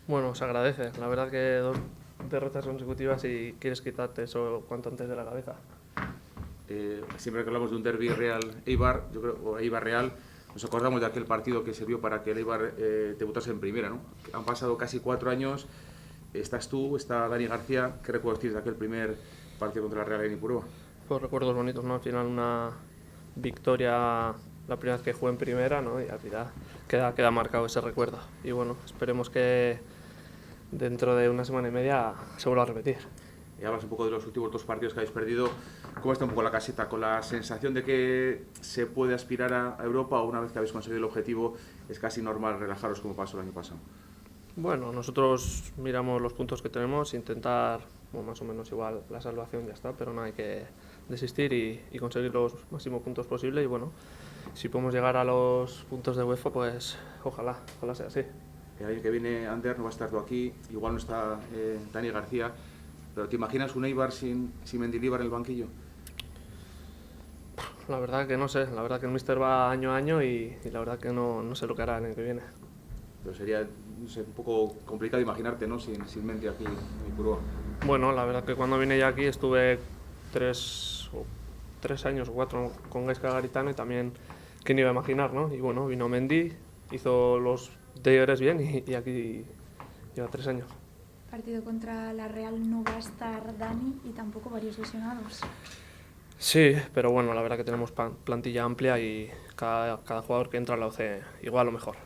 Bueno, se agradece. La verdad que 2 derrotas consecutivas y quieres quitarte eso cuanto antes de la cabeza. Siempre que hablamos de un derbi Real-Eibar, yo creo, o Eibar-Real, nos acordamos de aquel partido que sirvió para que el Eibar debutase en primera, ¿no? Han pasado casi 4 años, estás tú, está Dani García. ¿Qué recuerdos tienes de aquel primer partido contra la Real en Ipurúa? Pues recuerdos bonitos, ¿no? Al final una victoria la primera vez que jugué en primera, ¿no? Y al final queda marcado ese recuerdo. Y bueno, esperemos que dentro de una semana y media se vuelva a repetir. Y hablas un poco de los últimos 2 partidos que habéis perdido. ¿Cómo está un poco la caseta? ¿Con la sensación de que se puede aspirar a Europa, o una vez que habéis conseguido el objetivo es casi normal relajaros como pasó el año pasado? Bueno, nosotros miramos los puntos que tenemos, intentar más o menos igual la salvación, ya está, pero no hay que desistir y conseguir los máximos puntos posibles. Y bueno, si podemos llegar a los puntos de UEFA, pues ojalá sea así. El año que viene, Ander, no va a estar tú aquí, igual no está Dani García, pero ¿te imaginas un Eibar sin Mendilibar en el banquillo? La verdad que no sé, la verdad que el míster va año a año y la verdad que no sé lo que hará el año que viene. Pero sería, no sé, un poco complicado imaginarte, ¿no? Sin Mendy aquí en Ipurúa. Bueno, la verdad que cuando vine ya aquí estuve 3 años o 4 con Gaizka Garitano y también, ¿quién iba a imaginar, no? Y bueno, vino Mendy, hizo los deberes bien y aquí lleva 3 años. Partido contra la Real no va a estar Dani y tampoco varios lesionados. Sí, pero bueno, la verdad que tenemos plantilla amplia y cada jugador que entra a la OC igual o mejor.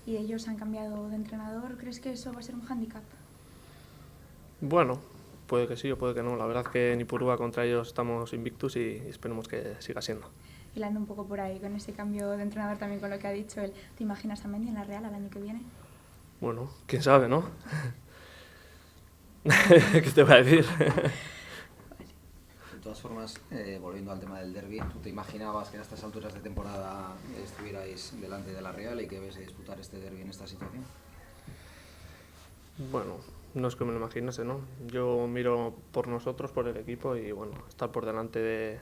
Y ellos han cambiado de entrenador. ¿Crees que eso va a ser un hándicap? Bueno, puede que sí o puede que no. La verdad que en Ipurúa contra ellos estamos invictus y esperemos que siga siendo. Hilando un poco por ahí con ese cambio de entrenador, también con lo que ha dicho él, ¿te imaginas a Mendy en la Real al año que viene? Bueno, quién sabe, ¿no? ¿Qué te va a decir? De todas formas, volviendo al tema del derbi, ¿tú te imaginabas que a estas alturas de temporada estuvierais delante de la Real y que vais a disputar este derbi en esta situación? Bueno, no es que me lo imaginase, ¿no? Yo miro por nosotros, por el equipo y bueno, estar por delante de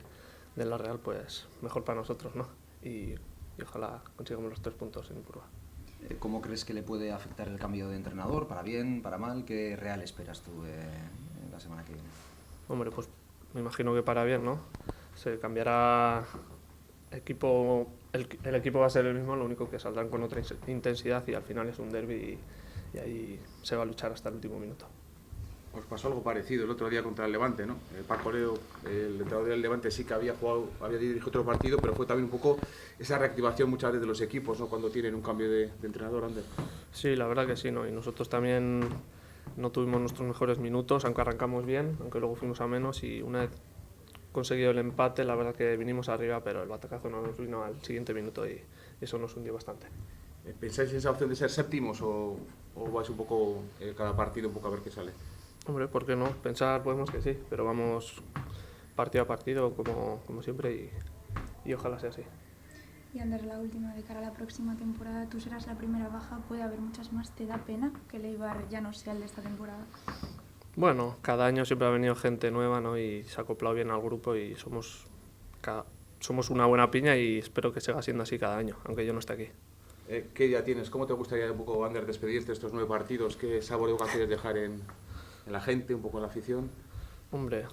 la Real, pues mejor para nosotros, ¿no? Y ojalá consigamos los 3 puntos en Ipurúa. ¿Cómo crees que le puede afectar el cambio de entrenador? ¿Para bien, para mal? ¿Qué Real esperas tú en la semana que viene? Hombre, pues me imagino que para bien, ¿no? Se cambiará equipo, el equipo va a ser el mismo, lo único que saldrán con otra intensidad y al final es un derbi y ahí se va a luchar hasta el último minuto. Os pasó algo parecido el otro día contra el Levante, ¿no? Paco Leo, el entrenador del Levante, sí que había dirigido otro partido, pero fue también un poco esa reactivación muchas veces de los equipos, ¿no? Cuando tienen un cambio de entrenador, Ander. Sí, la verdad que sí, ¿no? Y nosotros también no tuvimos nuestros mejores minutos, aunque arrancamos bien, aunque luego fuimos a menos y una vez conseguido el empate, la verdad que vinimos arriba, pero el batacazo no nos vino al siguiente minuto y eso nos hundió bastante. ¿Pensáis en esa opción de ser séptimos o vais un poco cada partido un poco a ver qué sale? Hombre, ¿por qué no? Pensar podemos que sí, pero vamos partido a partido como siempre y ojalá sea así. Y Ander, la última, de cara a la próxima temporada, tú serás la primera baja, puede haber muchas más. ¿Te da pena que el Eibar ya no sea el de esta temporada? Bueno, cada año siempre ha venido gente nueva, ¿no? Y se ha acoplado bien al grupo y somos una buena piña y espero que siga siendo así cada año, aunque yo no esté aquí. ¿Qué idea tienes? ¿Cómo te gustaría un poco, Ander, despedirte de estos 9 partidos? ¿Qué sabor de boca quieres dejar en la gente, un poco en la afición? Hombre,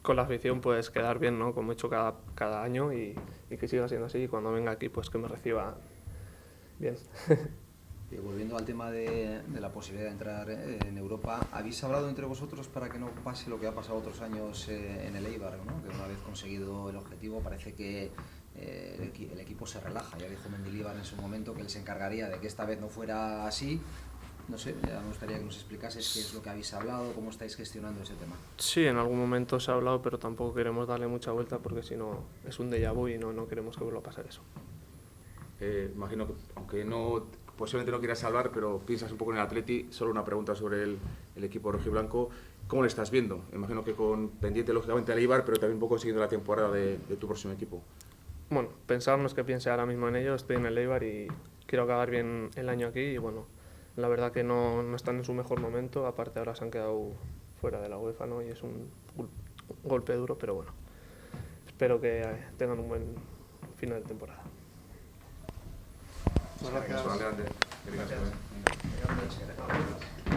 con la afición pues quedar bien, ¿no? Como he hecho cada año y que siga siendo así y cuando venga aquí pues que me reciba bien. Y volviendo al tema de la posibilidad de entrar en Europa, ¿habéis hablado entre vosotros para que no pase lo que ha pasado otros años en el Eibar, ¿no? Que una vez conseguido el objetivo parece que el equipo se relaja? Ya dijo Mendilibar en su momento que él se encargaría de que esta vez no fuera así. No sé, ya me gustaría que nos explicases qué es lo que habéis hablado, cómo estáis gestionando ese tema. Sí, en algún momento se ha hablado, pero tampoco queremos darle mucha vuelta porque si no es un déjà vu y no queremos que vuelva a pasar eso. Imagino que, aunque posiblemente no quieras hablar, pero piensas un poco en el Atleti, solo una pregunta sobre el equipo rojiblanco. ¿Cómo lo estás viendo? Imagino que con pendiente lógicamente al Eibar, pero también un poco siguiendo la temporada de tu próximo equipo. Bueno, pensar no es que piense ahora mismo en ello, estoy en el Eibar y quiero acabar bien el año aquí y bueno, la verdad que no están en su mejor momento, aparte ahora se han quedado fuera de la UEFA, ¿no? Y es un golpe duro, pero bueno, espero que tengan un buen final de temporada. Gracias. Gracias.